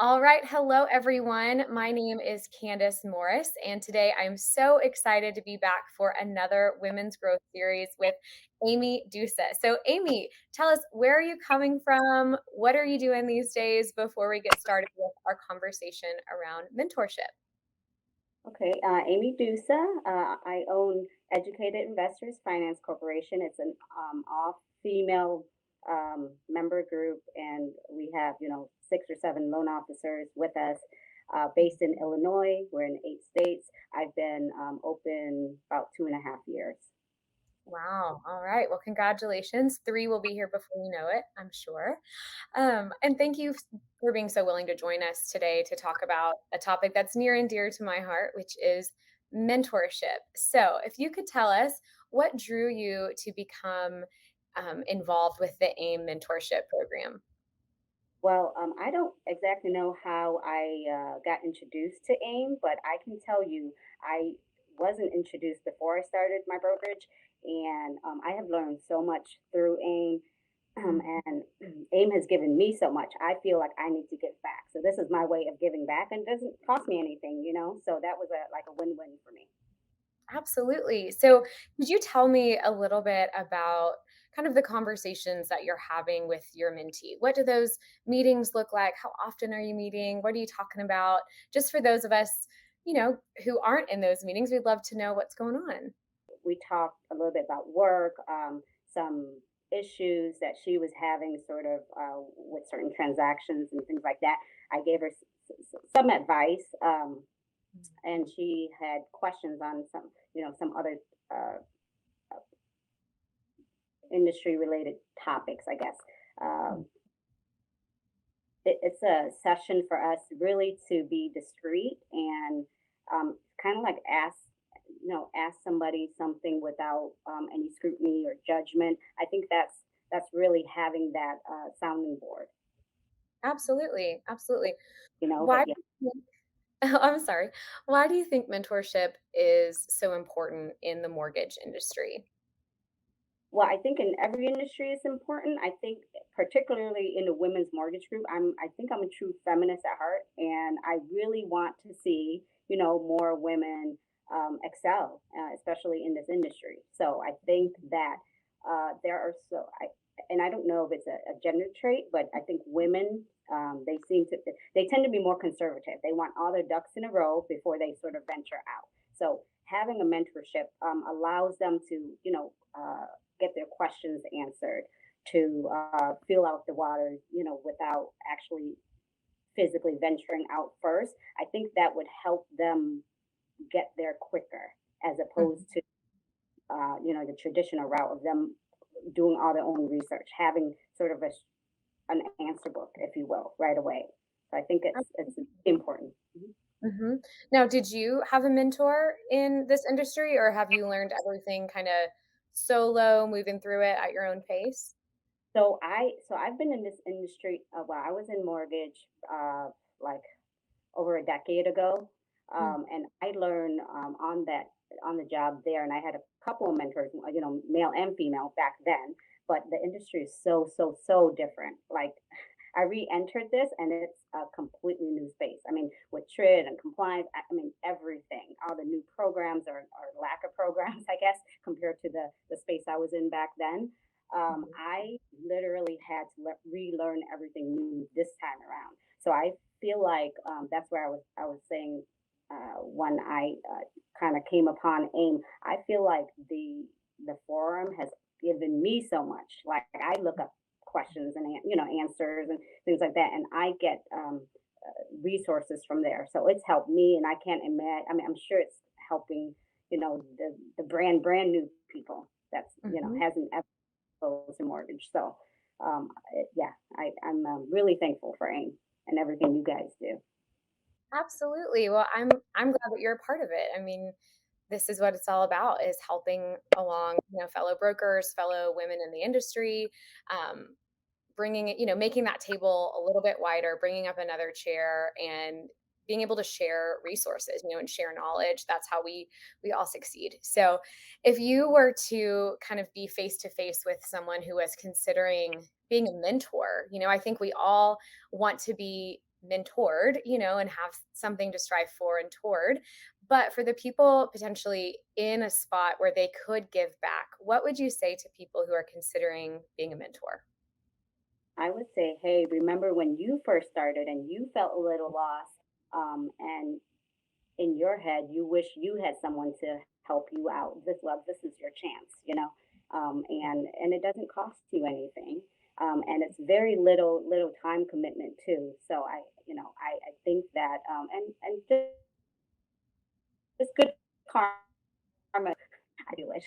All right. Hello, everyone. My name is Candace Morris, and today I'm so excited to be back for another Women's Growth series with Amie Dusa. So, Amie, tell us, where are you coming from? What are you doing these days before we get started with our conversation around mentorship? Okay, Amy Dusa. I own Educated Investors Finance Corporation. It's an all-female member group, and we have, six or seven loan officers with us, based in Illinois. We're in 8 states. I've been open about 2.5 years. Wow. All right. Well, congratulations. Three will be here before you know it, I'm sure. And thank you for being so willing to join us today to talk about a topic that's near and dear to my heart, which is mentorship. So, if you could tell us what drew you to become involved with the AIME Mentorship Program. Well, I don't exactly know how I got introduced to AIM, but I can tell you I wasn't introduced before I started my brokerage, and I have learned so much through AIM, and AIM has given me so much. I feel like I need to give back. So this is my way of giving back, and it doesn't cost me anything, you know. So that was a win-win for me. Absolutely. So, could you tell me a little bit about kind of the conversations that you're having with your mentee? What do those meetings look like? How often are you meeting? What are you talking about? Just for those of us, who aren't in those meetings, we'd love to know what's going on. We talked a little bit about work, some issues that she was having sort of with certain transactions and things like that. I gave her some advice, and she had questions on some other uh, industry related topics, I guess. Um, it's a session for us really to be discreet and kind of like ask somebody something without any scrutiny or judgment. I think that's really having that sounding board, Absolutely. Absolutely. but Why yeah. do you think, I'm sorry. Why do you think mentorship is so important in the mortgage industry? Well, I think in every industry it's important. I think particularly in the women's mortgage group, I think I'm a true feminist at heart, and I really want to see more women excel, especially in this industry. So I think that there are and I don't know if it's a gender trait, but I think women they tend to be more conservative. They want all their ducks in a row before they sort of venture out. So having a mentorship allows them to get their questions answered, to feel out the waters, without actually physically venturing out first. I think that would help them get there quicker as opposed to, the traditional route of them doing all their own research, having sort of an answer book, if you will, right away. So I think it's important. Mhm. Mhm. Now, did you have a mentor in this industry, or have you learned everything kinda solo, moving through it at your own pace? So I've been in this industry. Well, I was in mortgage like over a decade ago, Mm, and I learned on the job there, and I had a couple of mentors, male and female back then. But the industry is so different. Like I re-entered this, and it's a completely new space. I mean, with TRID and compliance, I mean everything, all the new programs or lack of programs, I guess, compared to the space I was in back then. mhm. I literally had to relearn everything new this time around. So I feel like that's where I was saying when I kind of came upon AIM. I feel like the forum has given me so much. Like I look up questions and answers and things like that, and I get resources from there. So it's helped me, and I can't imagine. I mean, I'm sure it's helping the brand new people that's Mhm. hasn't ever exposed to mortgage. So yeah, I'm really thankful for AIM and everything you guys do. Absolutely. Well, I'm glad that you're a part of it. I mean, this is what it's all about, is helping along, fellow brokers, fellow women in the industry, um, bringing it, making that table a little bit wider, bringing up another chair, and being able to share resources, and share knowledge. That's how we all succeed. So, if you were to kind of be face to face with someone who was considering being a mentor, I think we all want to be mentored, and have something to strive for and toward. But for the people potentially in a spot where they could give back, what would you say to people who are considering being a mentor? I would say, hey, remember when you first started and you felt a little lost, and in your head you wish you had someone to help you out. This is your chance, and it doesn't cost you anything, and it's very little time commitment too. So I think that, and just good karma. I do it.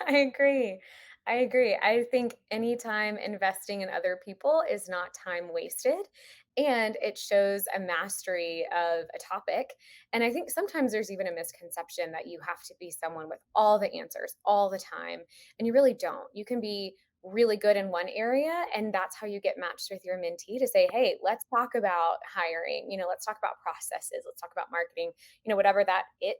I agree. I agree. I think anytime investing in other people is not time wasted, and it shows a mastery of a topic. And I think sometimes there's even a misconception that you have to be someone with all the answers all the time, and you really don't. You can be really good in one area, and that's how you get matched with your mentee to say, "Hey, let's talk about hiring, let's talk about processes, let's talk about marketing, whatever that it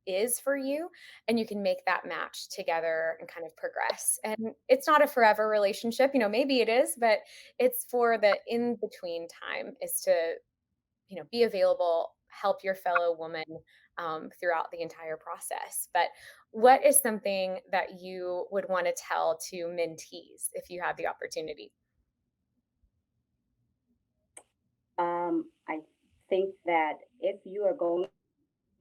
is for you." And you can make that match together and kind of progress. And it's not a forever relationship, maybe it is, but it's for the in between time is to, be available, help your fellow woman throughout the entire process. But what is something that you would want to tell to mentees if you had the opportunity? I think that if you are going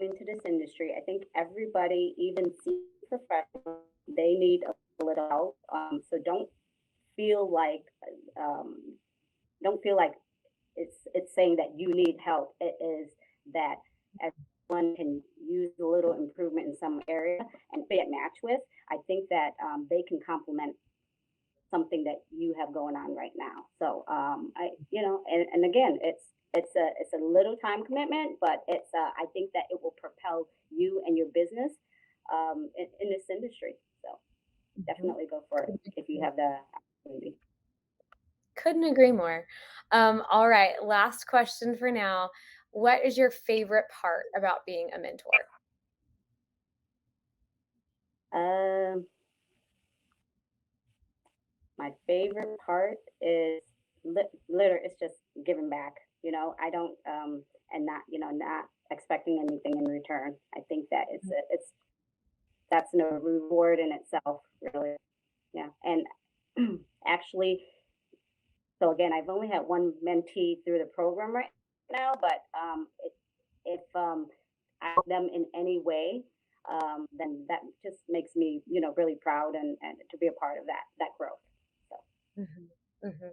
into this industry, I think everybody, even senior professionals, they need a little help. So feel like um, don't feel like it's saying that you need help. It is that everyone can use a little improvement in some area and be a match with. I think that they can complement something that you have going on right now. So and again, it's a little time commitment, but I think that it will propel you and your business in this industry. So Mhm. definitely go for it if you have the opportunity. Couldn't agree more. All right, last question for now. What is your favorite part about being a mentor? Um, my favorite part is it's just giving back. I don't and not not expecting anything in return. I think that it's that's no reward in itself, really. Yeah, and actually, so again, I've only had one mentee through the program right now, but if I help them in any way, then that just makes me, really proud and to be a part of that growth. So Mhm, mhm.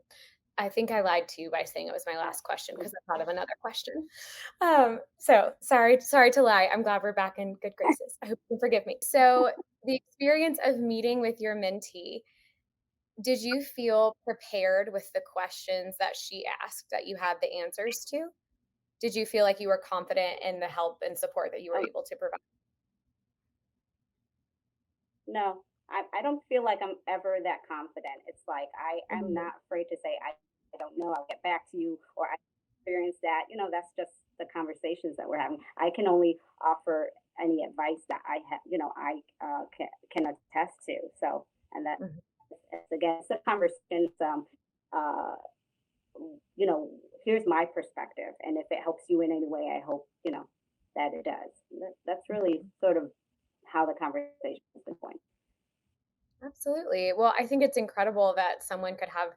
I think I lied to you by saying it was my yeah. last question because I thought of another question. So sorry to lie. I'm glad we're back in good graces. I hope you can forgive me. So the experience of meeting with your mentee, did you feel prepared with the questions that she asked that you had the answers to? Did you feel like you were confident in the help and support that you were Um, able to provide? no, I don't feel like I'm ever that confident. It's like I'm Mhm, not afraid to say I don't know. I'll get back to you, or I experienced that. That's just the conversations that we're having. I can only offer any advice that I have. I can attest to. So and that mhm. it's, again, it's a conversation. Uh, Here's my perspective, and if it helps you in any way, I hope that it does. That's really sort of how the conversation has been going. Absolutely. Well, I think it's incredible that someone could have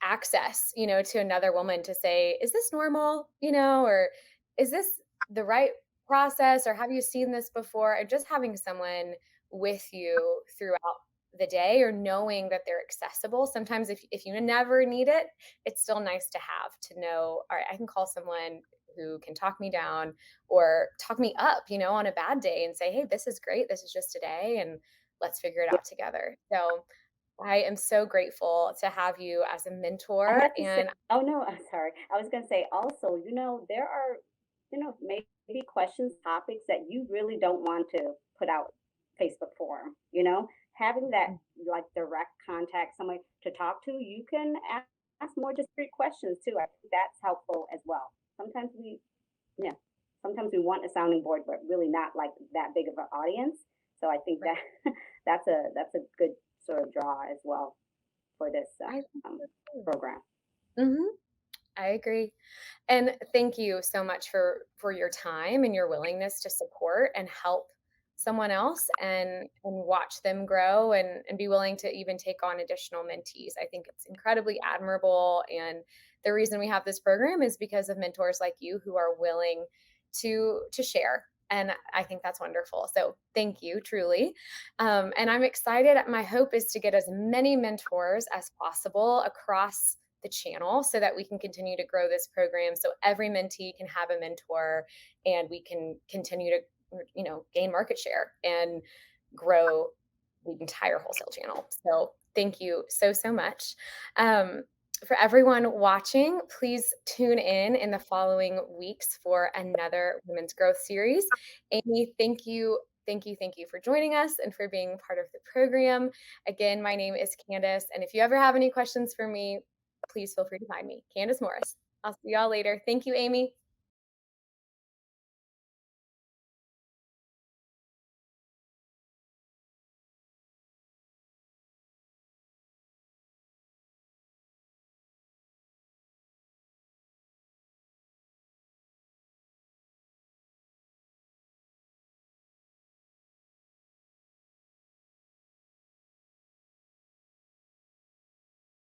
access, to another woman to say, "Is this normal?" Or "Is this the right process?" Or "Have you seen this before?" And just having someone with you throughout the day or knowing that they're accessible. Sometimes if you never need it, it's still nice to have to know, all right, I can call someone who can talk me down or talk me up, on a bad day and say, "Hey, this is great. This is just today and let's figure it Yeah, out together." So I am so grateful to have you as a I mentor, have to say, and oh no, I'm sorry. I was going to say also, there are, maybe questions, topics that you really don't want to put out Facebook forum. Having that like direct contact, someone to talk to, you can ask more discreet questions too. I think that's helpful as well. Yeah, sometimes we want a sounding board, but really not like that big of an audience. So I think that that's a good sort of draw as well for this I think so too. program. Mhm. I agree. And thank you so much for your time and your willingness to support and help someone else and watch them grow and be willing to even take on additional mentees. I think it's incredibly admirable, and the reason we have this program is because of mentors like you who are willing to share. And I think that's wonderful. So thank you, truly. And I'm excited. My hope is to get as many mentors as possible across the channel so that we can continue to grow this program so every mentee can have a mentor and we can continue to gain market share and grow the entire wholesale channel. So thank you so much. um, for everyone watching, please tune in the following weeks for another women's growth series. Amie, thank you for joining us and for being part of the program. Again, my name is Candace, and if you ever have any questions for me, please feel free to find me, Candace Morris. I'll see y'all later. Thank you, Amie.